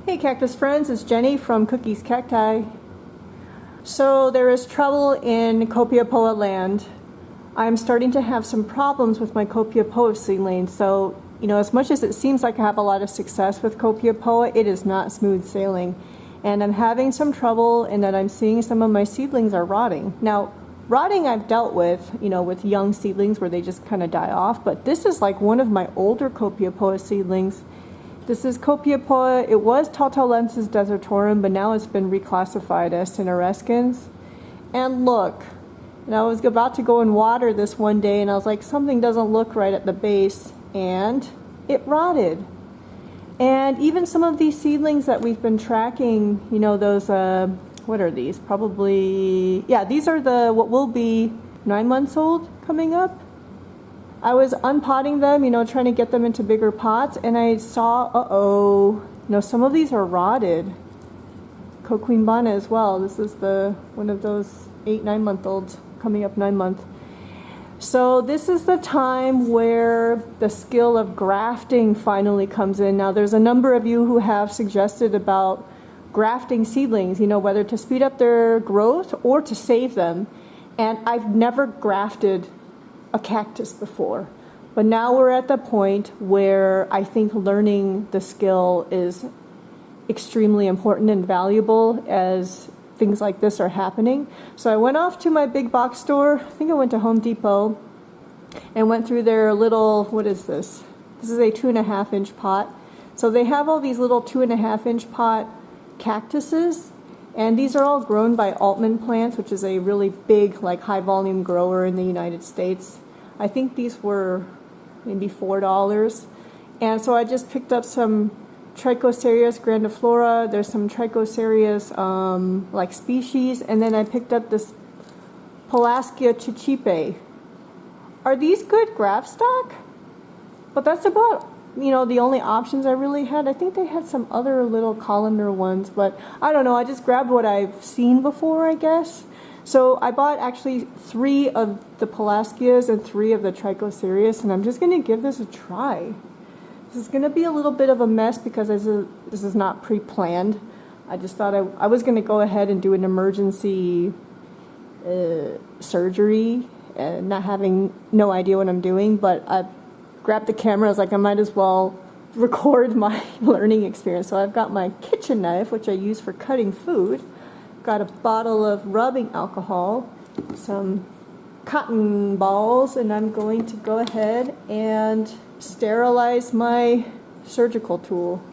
Hey cactus friends, it's Jenny from Cookies Cacti. So there is trouble in Copiapoa land. I'm starting to have some problems with my Copiapoa seedlings. So, as much as it seems like I have a lot of success with Copiapoa, it is not smooth sailing. And I'm having some trouble in that I'm seeing some of my seedlings are rotting. Now, rotting I've dealt with, with young seedlings where they just kind of die off, but this is like one of my older Copiapoa seedlings. This is Copiapoa. It was Taltalensis desertorum, but now it's been reclassified as cinerescens. And look, I was about to go and water this one day, and I was like, something doesn't look right at the base, and it rotted. And even some of these seedlings that we've been tracking, those, what are these? Probably, yeah, these are what will be 9 months old coming up. I was unpotting them, trying to get them into bigger pots, and I saw, some of these are rotted. Coquimbana as well. This is one of those 8-9 month olds coming up 9 month. So this is the time where the skill of grafting finally comes in. Now there's a number of you who have suggested about grafting seedlings, whether to speed up their growth or to save them. And I've never grafted a cactus before, but now we're at the point where I think learning the skill is extremely important and valuable as things like this are happening. So I went off to my big box store. I think I went to Home Depot and went through their little, what is this? This is a 2.5 inch pot. So they have all these little 2.5 inch pot cactuses, and these are all grown by Altman Plants, which is a really big, high volume grower in the United States. I think these were maybe $4. And so I just picked up some Trichocereus grandiflora. There's some Trichocereus species, and then I picked up this Pelasgia chichipe. Are these good graft stock? But that's about the only options I really had. I think they had some other little columnar ones, but I don't know. I just grabbed what I've seen before, I guess. So I bought actually 3 of the Pelasgias and 3 of the Trichocereus, and I'm just going to give this a try. This is going to be a little bit of a mess because this is not pre-planned. I just thought I was going to go ahead and do an emergency surgery and not having no idea what I'm doing, but I grabbed the camera. I was like, I might as well record my learning experience. So I've got my kitchen knife, which I use for cutting food. Got a bottle of rubbing alcohol, some cotton balls, and I'm going to go ahead and sterilize my surgical tool.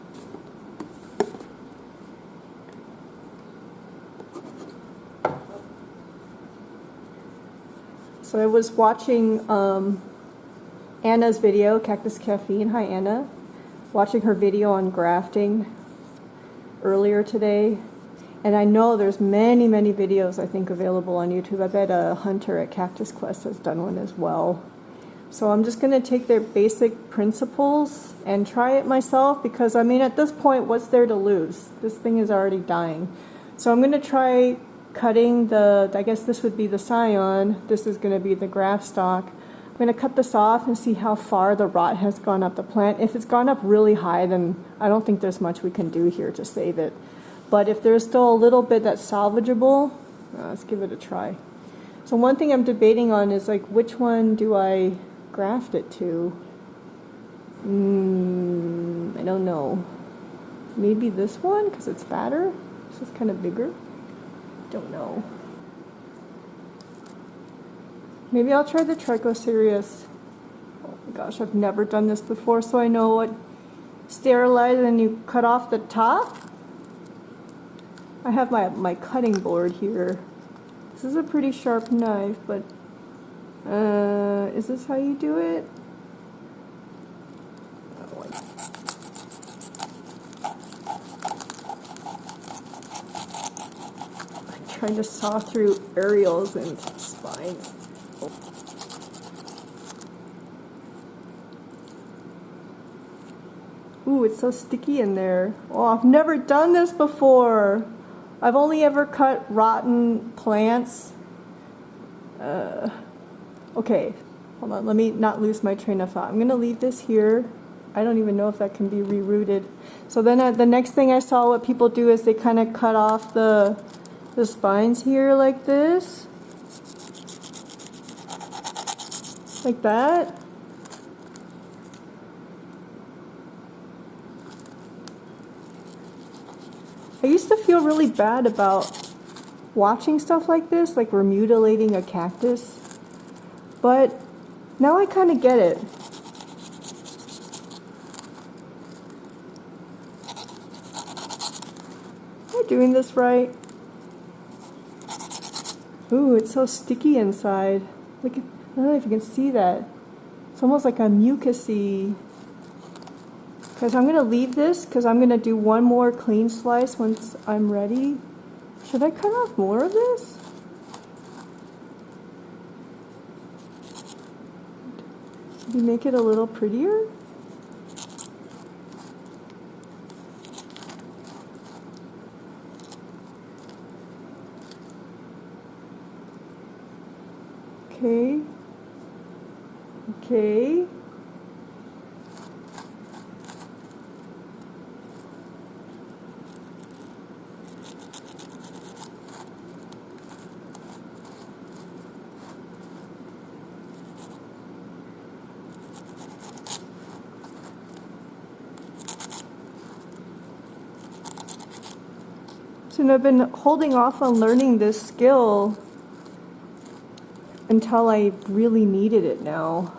So I was watching Anna's video, Cactus Caffeine. Hi Anna. Watching her video on grafting earlier today. And I know there's many, many videos, I think, available on YouTube. I bet Hunter at Cactus Quest has done one as well. So I'm just going to take their basic principles and try it myself because, at this point, what's there to lose? This thing is already dying. So I'm going to try cutting I guess this would be the scion. This is going to be the graft stock. I'm going to cut this off and see how far the rot has gone up the plant. If it's gone up really high, then I don't think there's much we can do here to save it. But if there's still a little bit that's salvageable, let's give it a try. So one thing I'm debating on is which one do I graft it to? I don't know. Maybe this one because it's fatter. This is kind of bigger. Don't know. Maybe I'll try the Trichocereus. Oh my gosh, I've never done this before, so I know what. Sterilize and you cut off the top. I have my cutting board here. This is a pretty sharp knife, but is this how you do it? I'm trying to saw through areoles and spines. Ooh, it's so sticky in there. Oh, I've never done this before. I've only ever cut rotten plants. Okay, hold on, let me not lose my train of thought. I'm going to leave this here. I don't even know if that can be rerouted. So then the next thing I saw what people do is they kind of cut off the spines here like this. Like that. I used to feel really bad about watching stuff like this, like we're mutilating a cactus. But now I kind of get it. Am I doing this right? Ooh, it's so sticky inside. Look, I don't know if you can see that. It's almost like a mucusy. Because I'm going to leave this because I'm going to do one more clean slice once I'm ready. Should I cut off more of this? Maybe make it a little prettier? Okay. Okay. So I've been holding off on learning this skill until I really needed it now.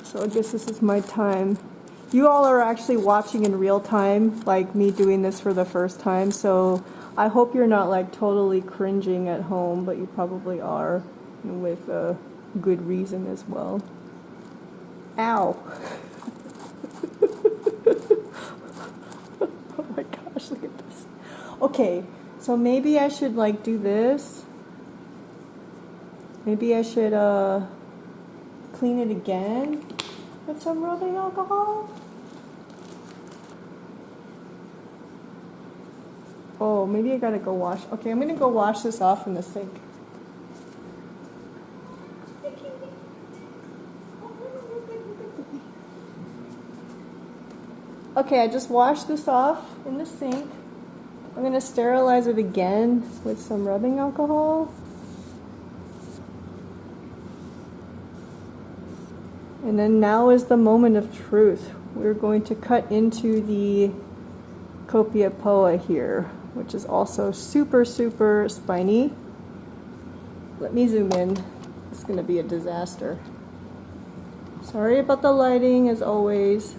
So I guess this is my time. You all are actually watching in real time, like me doing this for the first time, so I hope you're not like totally cringing at home, but you probably are, and with good reason as well. Ow! Oh my gosh, look at this. Okay, so maybe I should like do this. Maybe I should clean it again with some rubbing alcohol. Oh, maybe I gotta go wash. Okay, I'm gonna go wash this off in the sink. Okay, I just washed this off in the sink. I'm gonna sterilize it again with some rubbing alcohol. And then now is the moment of truth. We're going to cut into the Copiapoa here, which is also super, super spiny. Let me zoom in. It's going to be a disaster. Sorry about the lighting, as always.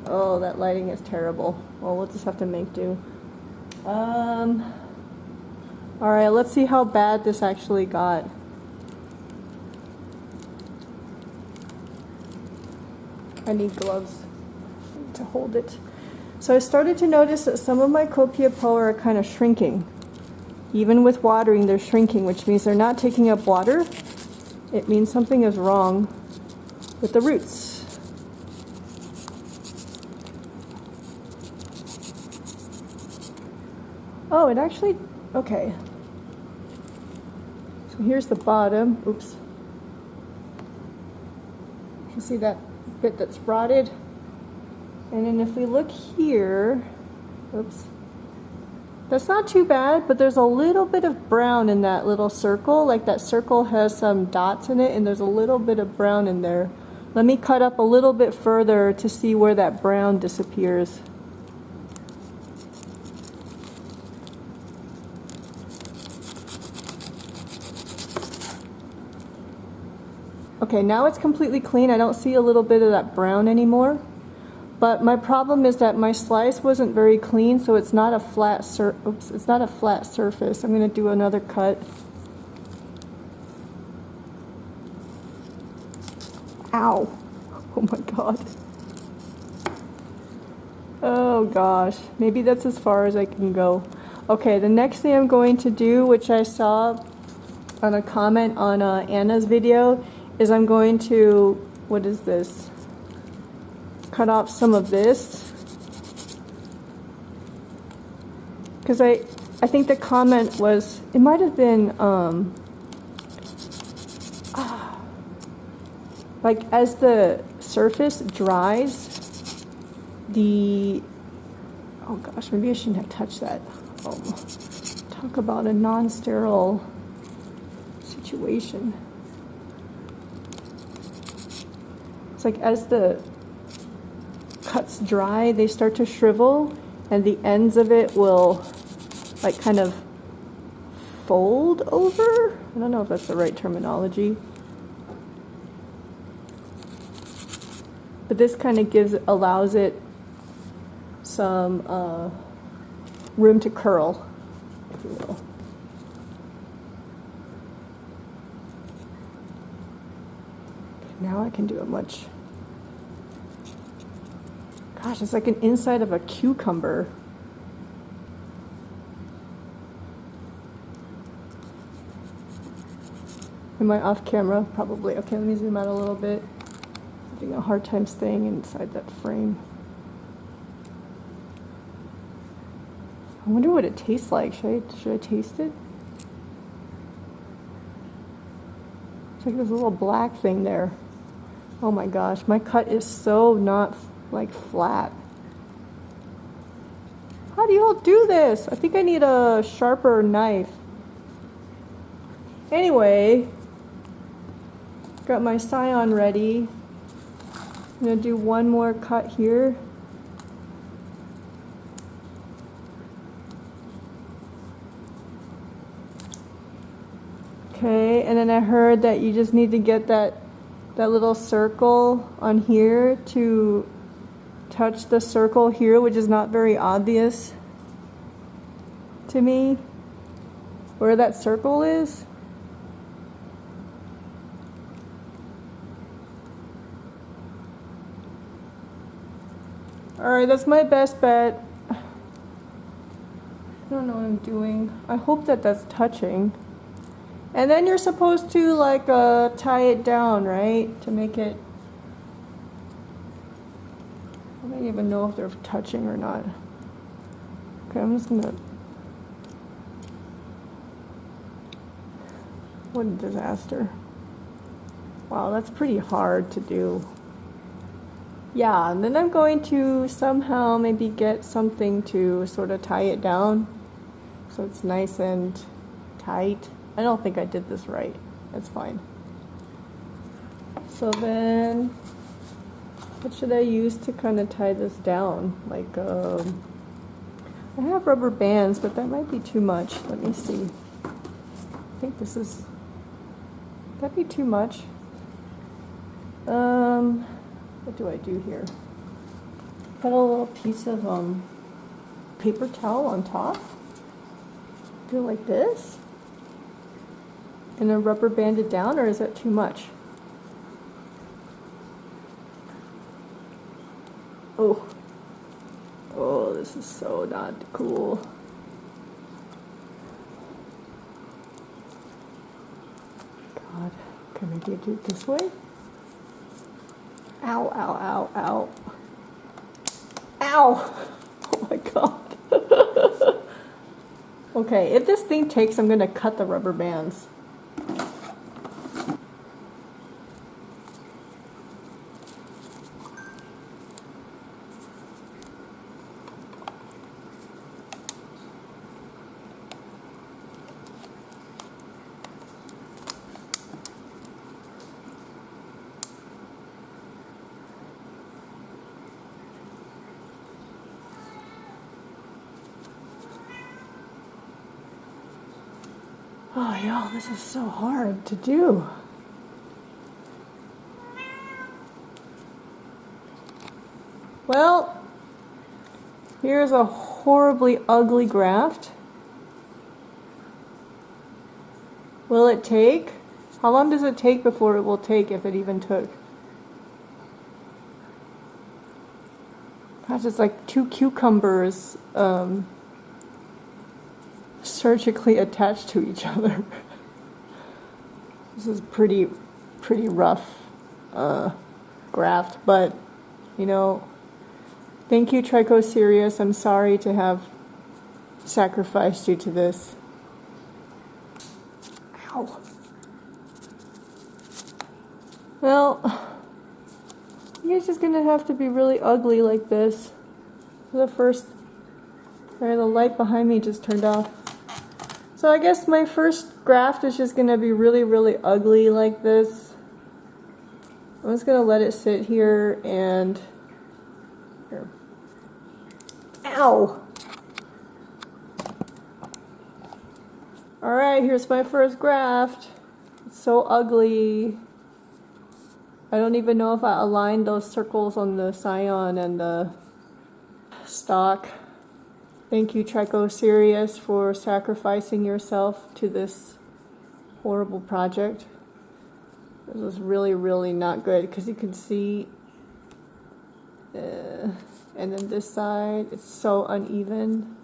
Oh, that lighting is terrible. Well, we'll just have to make do. Alright, let's see how bad this actually got. I need gloves to hold it. So I started to notice that some of my Copiapoa are kind of shrinking. Even with watering, they're shrinking, which means they're not taking up water. It means something is wrong with the roots. Oh, it actually, okay. So here's the bottom. Oops. You see that bit that's rotted? And then if we look here, oops, that's not too bad, but there's a little bit of brown in that little circle. Like that circle has some dots in it, and there's a little bit of brown in there. Let me cut up a little bit further to see where that brown disappears. Okay, now it's completely clean. I don't see a little bit of that brown anymore. But my problem is that my slice wasn't very clean, so it's not a flat it's not a flat surface. I'm going to do another cut. Ow. Oh my god. Oh gosh. Maybe that's as far as I can go. Okay, the next thing I'm going to do, which I saw on a comment on Anna's video, is I'm going to, what is this? Cut off some of this. Because I think the comment was, it might have been, like as the surface dries, oh gosh, maybe I shouldn't have touched that. Talk about a non-sterile situation. It's like as the cuts dry, they start to shrivel, and the ends of it will like kind of fold over. I don't know if that's the right terminology. But this kind of allows it some room to curl, if you will. Now I can do it much. Gosh, it's like an inside of a cucumber. Am I off camera? Probably. Okay, let me zoom out a little bit. I'm having a hard time staying inside that frame. I wonder what it tastes like. Should I taste it? It's like this little black thing there. Oh my gosh, my cut is so not like flat. How do you all do this? I think I need a sharper knife. Anyway, got my scion ready. I'm gonna do one more cut here. Okay, and then I heard that you just need to get that little circle on here to touch the circle here, which is not very obvious to me where that circle is. Alright, that's my best bet. I don't know what I'm doing. I hope that that's touching. And then you're supposed to like tie it down, right? To make it, I don't even know if they're touching or not. Okay, I'm just gonna, what a disaster. Wow, that's pretty hard to do. Yeah, and then I'm going to somehow maybe get something to sort of tie it down so it's nice and tight. I don't think I did this right. That's fine. So then, what should I use to kind of tie this down? Like, I have rubber bands, but that might be too much. Let me see. I think this is, that'd be too much. What do I do here? Put a little piece of paper towel on top. Do it like this. And then rubber band it down, or is that too much? Oh. Oh, this is so not cool. God. Okay, maybe I do it this way? Ow, ow, ow, ow. Ow! Oh my God. Okay, if this thing takes, I'm gonna cut the rubber bands. Oh, y'all, this is so hard to do. Well, here's a horribly ugly graft. Will it take? How long does it take before it will take, if it even took? Gosh, it's like two cucumbers surgically attached to each other. This is pretty rough graft, but you know, thank you, Trichoserius. I'm sorry to have sacrificed you to this. Ow. Well, it's just gonna have to be really ugly like this. The first, sorry, the light behind me just turned off. So I guess my first graft is just gonna be really, really ugly like this. I'm just gonna let it sit here and, here. Ow! Alright, here's my first graft. It's so ugly. I don't even know if I aligned those circles on the scion and the stalk. Thank you, Trichocereus, for sacrificing yourself to this horrible project. This was really, really not good because you can see, and then this side, it's so uneven.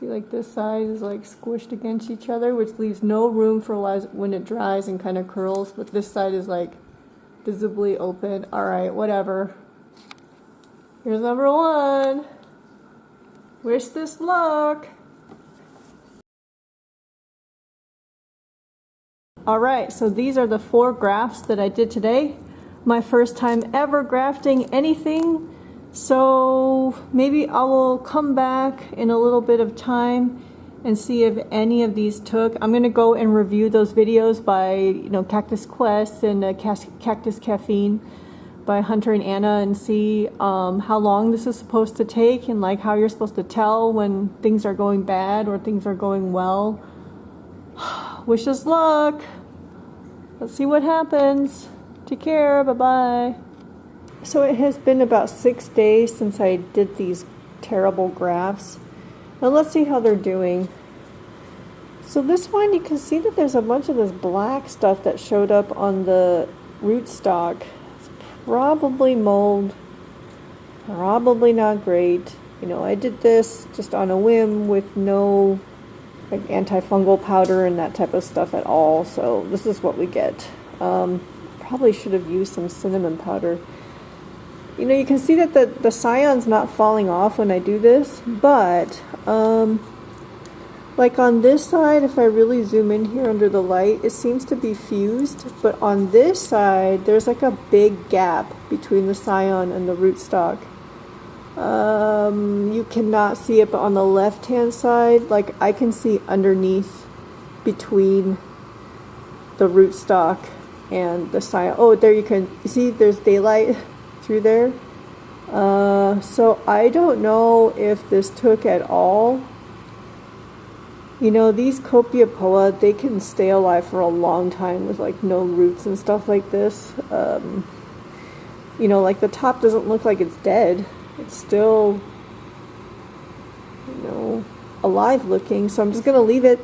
See, like this side is like squished against each other, which leaves no room for when it dries and kind of curls, but this side is like visibly open. Alright, whatever. Here's number one. Wish this luck. Alright, so these are the 4 grafts that I did today. My first time ever grafting anything. So maybe I will come back in a little bit of time and see if any of these took. I'm going to go and review those videos by, Cactus Quest and Cactus Caffeine by Hunter and Anna and see how long this is supposed to take and like how you're supposed to tell when things are going bad or things are going well. Wish us luck. Let's see what happens. Take care. Bye-bye. So it has been about 6 days since I did these terrible grafts. Now let's see how they're doing. So this one, you can see that there's a bunch of this black stuff that showed up on the rootstock. It's probably mold. Probably not great. I did this just on a whim with no like antifungal powder and that type of stuff at all. So this is what we get. Probably should have used some cinnamon powder. You can see that the scion's not falling off when I do this, but like on this side, if I really zoom in here under the light, it seems to be fused, but on this side, there's like a big gap between the scion and the rootstock. You cannot see it, but on the left-hand side, like I can see underneath between the rootstock and the scion. Oh, there you see there's daylight through there. So I don't know if this took at all. These Copiapoa, they can stay alive for a long time with like no roots and stuff like this. Like the top doesn't look like it's dead. It's still, alive looking. So I'm just gonna leave it.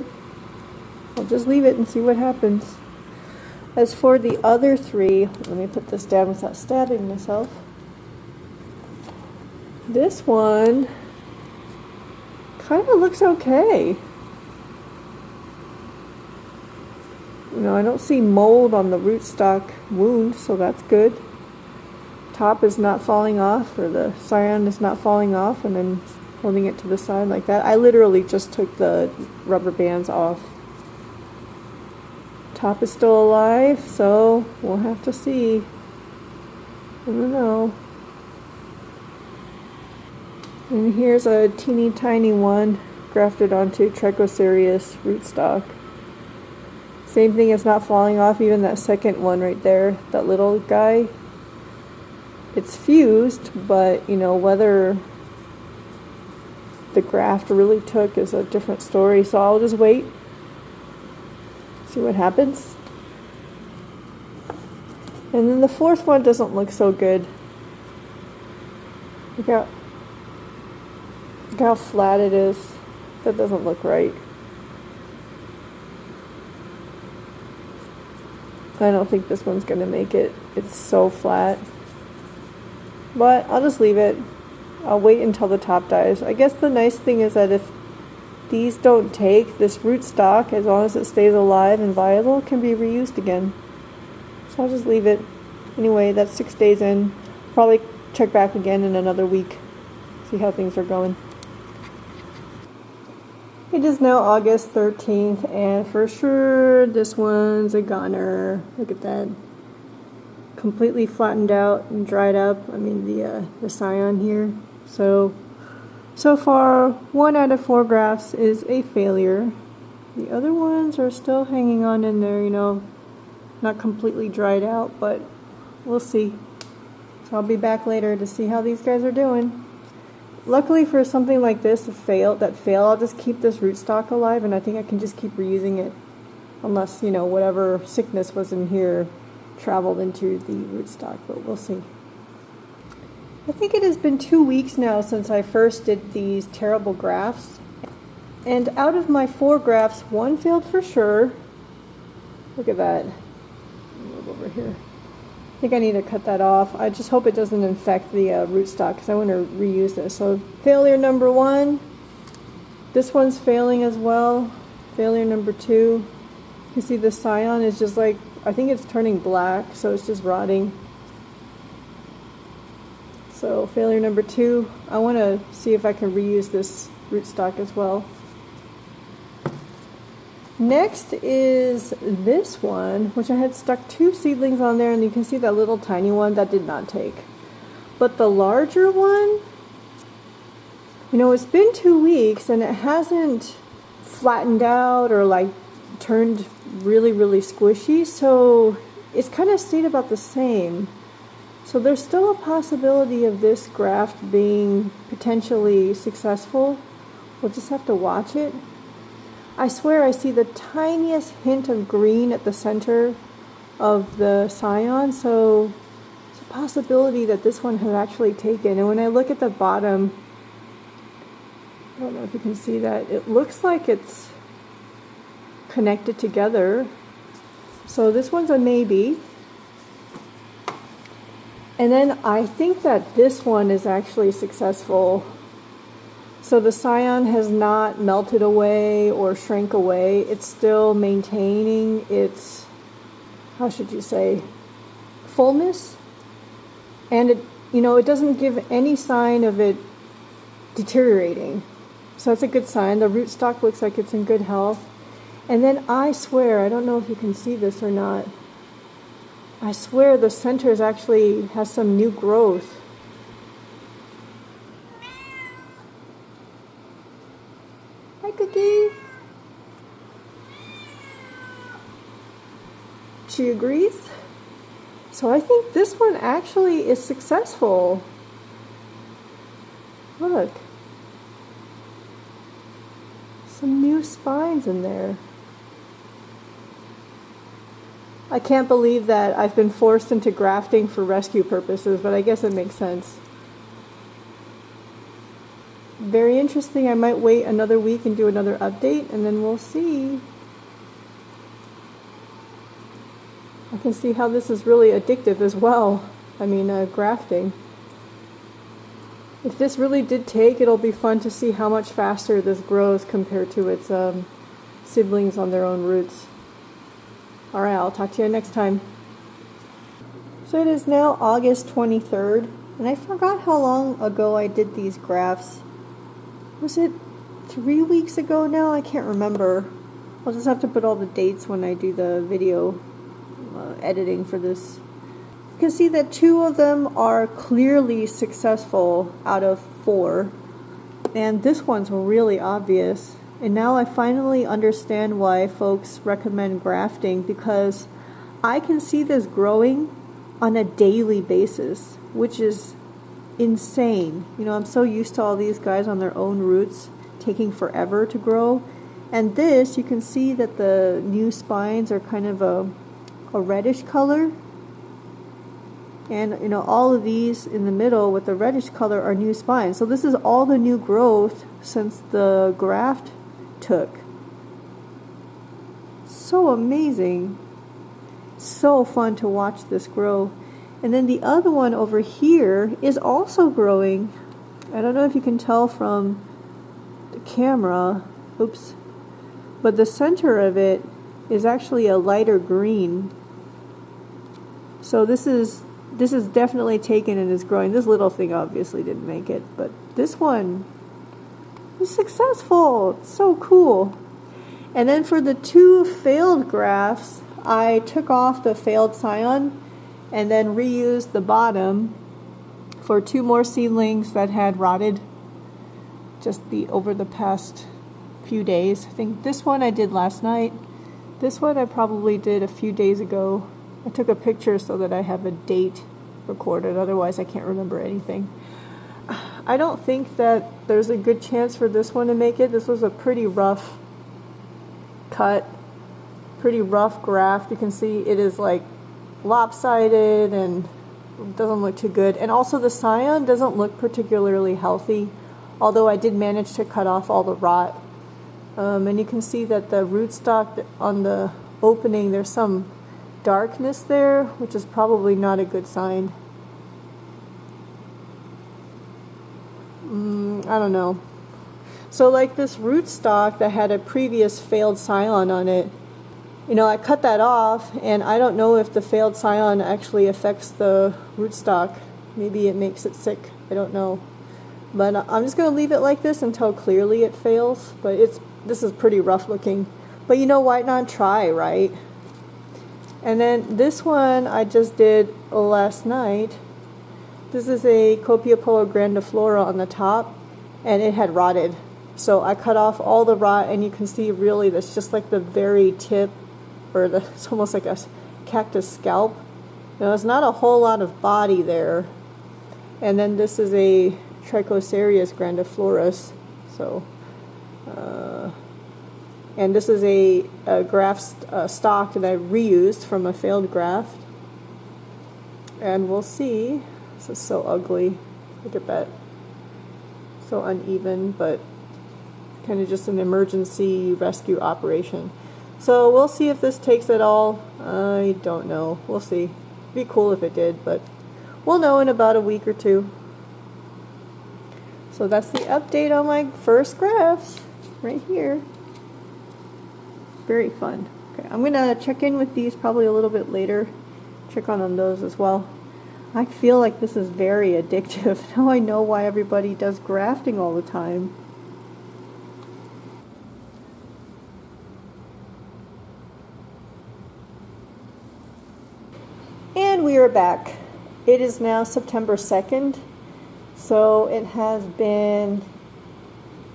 I'll just leave it and see what happens. As for the other 3, let me put this down without stabbing myself. This one kind of looks okay. I don't see mold on the rootstock wound, so that's good. Top is not falling off, or the scion is not falling off, and then holding it to the side like that. I literally just took the rubber bands off. Top is still alive, so we'll have to see. I don't know. And here's a teeny tiny one grafted onto Trichocereus rootstock. Same thing, it's not falling off, even that second one right there, that little guy. It's fused, but whether the graft really took is a different story, so I'll just wait. See what happens. And then the 4th one doesn't look so good. Look how flat it is. That doesn't look right. I don't think this one's gonna make it. It's so flat. But I'll just leave it. I'll wait until the top dies. I guess the nice thing is that if these don't take, this rootstock, as long as it stays alive and viable, can be reused again. So I'll just leave it. Anyway, that's 6 days in. Probably check back again in another week. See how things are going. It is now August 13th, and for sure this one's a goner. Look at that. completely flattened out and dried up. I mean the scion here. So far 1 out of 4 grafts is a failure. The other ones are still hanging on in there, you know, not completely dried out, but we'll see. So I'll be back later to see how these guys are doing. Luckily for something like this that failed, I'll just keep this rootstock alive, and I think I can just keep reusing it, unless, you know, whatever sickness was in here traveled into the rootstock, but we'll see. I think it has been 2 weeks now since I first did these terrible grafts, and out of my 4 grafts, 1 failed for sure. Look at that. Move over here. I think I need to cut that off. I just hope it doesn't infect the rootstock, because I want to reuse this. So failure number 1. This one's failing as well. Failure number 2. You can see the scion is just like, I think it's turning black, so it's just rotting. So failure number 2. I want to see if I can reuse this rootstock as well. Next is this one, which I had stuck 2 seedlings on there, and you can see that little tiny one that did not take. But the larger one, you know, it's been 2 weeks and it hasn't flattened out or like turned really, really squishy, so it's kind of stayed about the same. So there's still a possibility of this graft being potentially successful. We'll just have to watch it. I swear I see the tiniest hint of green at the center of the scion, so it's a possibility that this one has actually taken. And when I look at the bottom, I don't know if you can see that, it looks like it's connected together. So this one's a maybe. And then I think that this one is actually successful. So the scion has not melted away or shrank away. It's still maintaining its, how should you say, fullness. And it, you know, it doesn't give any sign of it deteriorating. So that's a good sign. The rootstock looks like it's in good health. And then I swear, I don't know if you can see this or not, I swear the center actually has some new growth. Hi, Cookie. She agrees. So I think this one actually is successful. Look. Some new spines in there. I can't believe that I've been forced into grafting for rescue purposes, but I guess it makes sense. Very interesting. I might wait another week and do another update, and then we'll see. I can see how this is really addictive as well. I mean, grafting. If this really did take, it'll be fun to see how much faster this grows compared to its siblings on their own roots. Alright, I'll talk to you next time. So it is now August 23rd, and I forgot how long ago I did these grafts. Was it 3 weeks ago now? I can't remember. I'll just have to put all the dates when I do the video editing for this. You can see that 2 of them are clearly successful out of 4, and this one's really obvious. And now I finally understand why folks recommend grafting, because I can see this growing on a daily basis, which is insane. You know, I'm so used to all these guys on their own roots taking forever to grow. And this, you can see that the new spines are kind of a reddish color. And, you know, all of these in the middle with the reddish color are new spines. So this is all the new growth since the graft took. So amazing. So fun to watch this grow. And then the other one over here is also growing. I don't know if you can tell from the camera. Oops. But the center of it is actually a lighter green. So this is definitely taken and is growing. This little thing obviously didn't make it, but this one is successful. It's so cool. And then for the 2 failed grafts, I took off the failed scion, and then reused the bottom for 2 more seedlings that had rotted just over the past few days. I think this one I did last night. This one I probably did a few days ago. I took a picture so that I have a date recorded, otherwise I can't remember anything. I don't think that there's a good chance for this one to make it. This was a pretty rough cut, pretty rough graft. You can see it is like lopsided and doesn't look too good. And also the scion doesn't look particularly healthy, although I did manage to cut off all the rot. And you can see that the rootstock on the opening, there's some darkness there, which is probably not a good sign. I don't know. So like this rootstock that had a previous failed scion on it, you know, I cut that off, and I don't know if the failed scion actually affects the rootstock. Maybe it makes it sick. I don't know. But I'm just going to leave it like this until clearly it fails. But this is pretty rough looking. But you know, why not try, right? And then this one I just did last night. This is a Copiapoa grandiflora on the top, and it had rotted. So I cut off all the rot, and you can see really that's just like the very tip, or it's almost like a cactus scalp. Now there's not a whole lot of body there. And then this is a Trichocereus grandiflorus. So, and this is a graft stock that I reused from a failed graft. And we'll see. This is so ugly. Look at that. So uneven, but kind of just an emergency rescue operation. So we'll see if this takes it all. I don't know. We'll see. It'd be cool if it did, but we'll know in about a week or two. So that's the update on my first grafts right here. Very fun. Okay, I'm gonna check in with these probably a little bit later. Check on those as well. I feel like this is very addictive. Now I know why everybody does grafting all the time. And we are back. It is now September 2nd, so it has been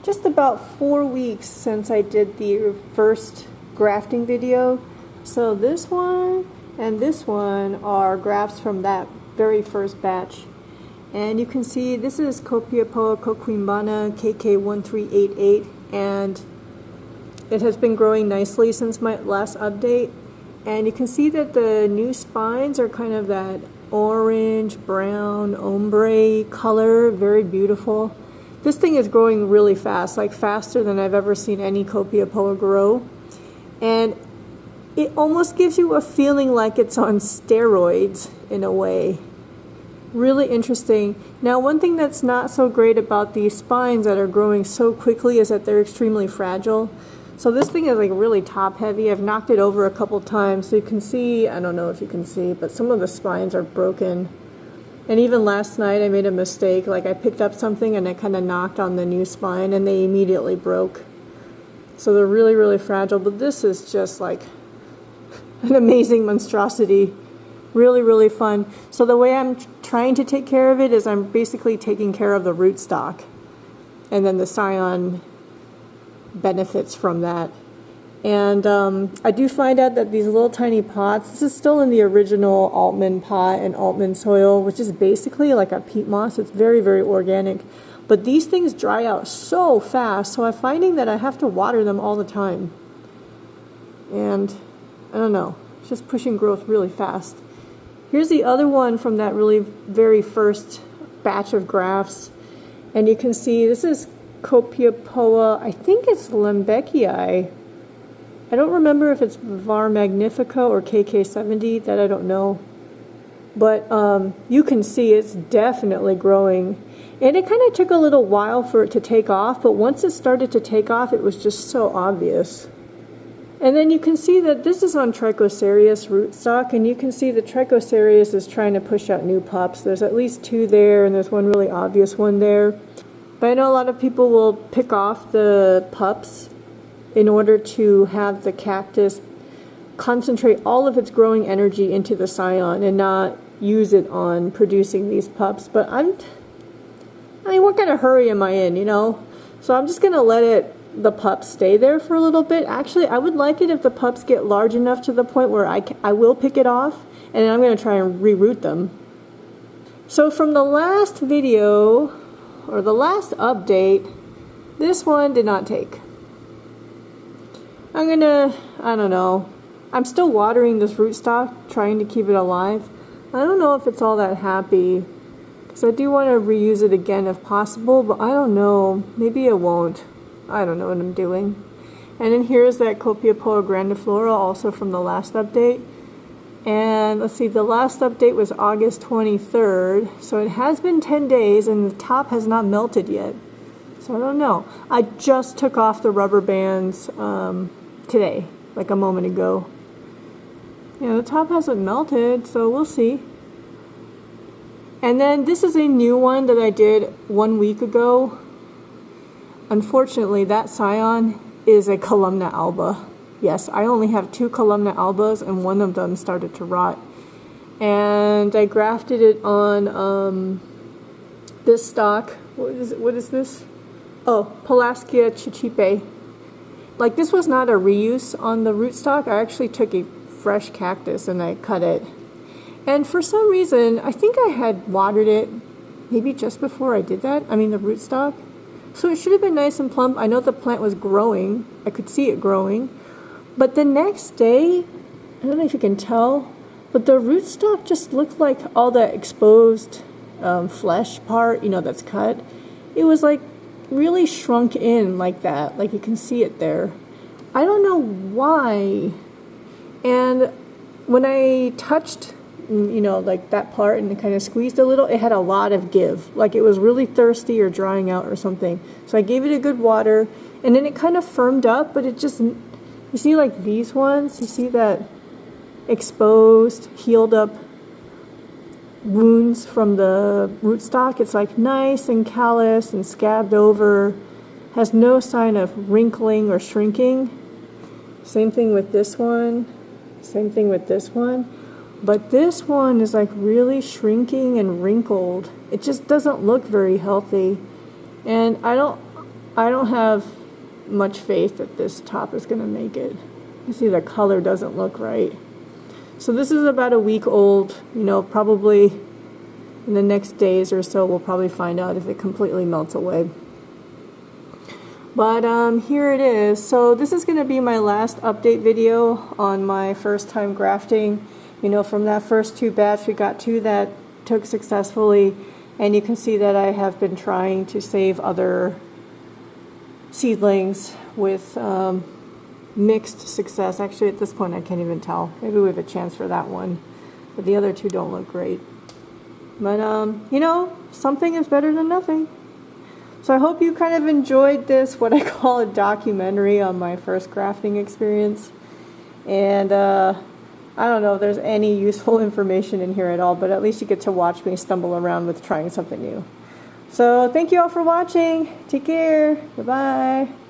just about 4 weeks since I did the first grafting video. So this one and this one are grafts from that very first batch. And you can see this is Copiapoa coquimbana KK1388, and it has been growing nicely since my last update. And you can see that the new spines are kind of that orange, brown, ombre color, very beautiful. This thing is growing really fast, like faster than I've ever seen any Copiapoa grow. And it almost gives you a feeling like it's on steroids in a way. Really interesting. Now, one thing that's not so great about these spines that are growing so quickly is that they're extremely fragile. So this thing is like really top heavy. I've knocked it over a couple times, so you can see, I don't know if you can see, but some of the spines are broken. And even last night I made a mistake, like I picked up something and I kind of knocked on the new spine and they immediately broke. So they're really, really fragile, but this is just like an amazing monstrosity. Really, really fun. So the way I'm trying to take care of it is I'm basically taking care of the rootstock, and then the scion benefits from that. And I do find out that these little tiny pots, this is still in the original Altman pot and Altman soil, which is basically like a peat moss. It's very, very organic. But these things dry out so fast, so I'm finding that I have to water them all the time. And I don't know, it's just pushing growth really fast. Here's the other one from that really very first batch of grafts. And you can see this is Copiapoa, I think it's Lembeckii. I don't remember if it's Var Magnifica or KK70, that I don't know. But you can see it's definitely growing. And it kind of took a little while for it to take off, but once it started to take off, it was just so obvious. And then you can see that this is on Trichocereus rootstock, and you can see the Trichocereus is trying to push out new pups. There's at least 2 there, and there's one really obvious one there. But I know a lot of people will pick off the pups in order to have the cactus concentrate all of its growing energy into the scion and not use it on producing these pups. But I mean, what kind of hurry am I in, you know? So I'm just gonna let the pups stay there for a little bit. Actually, I would like it if the pups get large enough to the point where I will pick it off, and then I'm gonna try and reroot them. So from the last video, or the last update, this one did not take. I don't know. I'm still watering this rootstock, trying to keep it alive. I don't know if it's all that happy, because I do want to reuse it again if possible, but I don't know. Maybe it won't. I don't know what I'm doing. And then here's that Copiapoa grandiflora, also from the last update. And let's see, the last update was August 23rd, so it has been 10 days and the top has not melted yet. So I don't know. I just took off the rubber bands today, like a moment ago. Yeah, the top hasn't melted, so we'll see. And then this is a new one that I did 1 week ago. Unfortunately, that scion is a columna alba. Yes, I only have 2 columna albas and one of them started to rot. And I grafted it on this stock. What is this? Oh, Pelasgia chichipe. Like, this was not a reuse on the rootstock. I actually took a fresh cactus and I cut it. And for some reason, I think I had watered it maybe just before I did that. I mean, the rootstock. So it should have been nice and plump. I know the plant was growing. I could see it growing. But the next day, I don't know if you can tell, but the rootstock just looked like all that exposed flesh part, you know, that's cut. It was like really shrunk in like that. Like you can see it there. I don't know why. And when I touched, you know, like that part and kind of squeezed a little, it had a lot of give. Like it was really thirsty or drying out or something. So I gave it a good water and then it kind of firmed up, but it just, you see like these ones, you see that exposed, healed up wounds from the rootstock? It's like nice and callous and scabbed over, has no sign of wrinkling or shrinking. Same thing with this one, same thing with this one. But this one is like really shrinking and wrinkled. It just doesn't look very healthy. And I don't have much faith that this top is going to make it. You see the color doesn't look right. So this is about a week old. You know, probably in the next days or so we'll probably find out if it completely melts away. But here it is. So this is going to be my last update video on my first time grafting. You know, from that first 2 batch, we got 2 that took successfully, and you can see that I have been trying to save other seedlings with mixed success. Actually, at this point, I can't even tell. Maybe we have a chance for that one, but the other 2 don't look great. But, you know, something is better than nothing. So I hope you kind of enjoyed this, what I call a documentary on my first grafting experience. And, I don't know if there's any useful information in here at all, but at least you get to watch me stumble around with trying something new. So thank you all for watching. Take care. Bye-bye.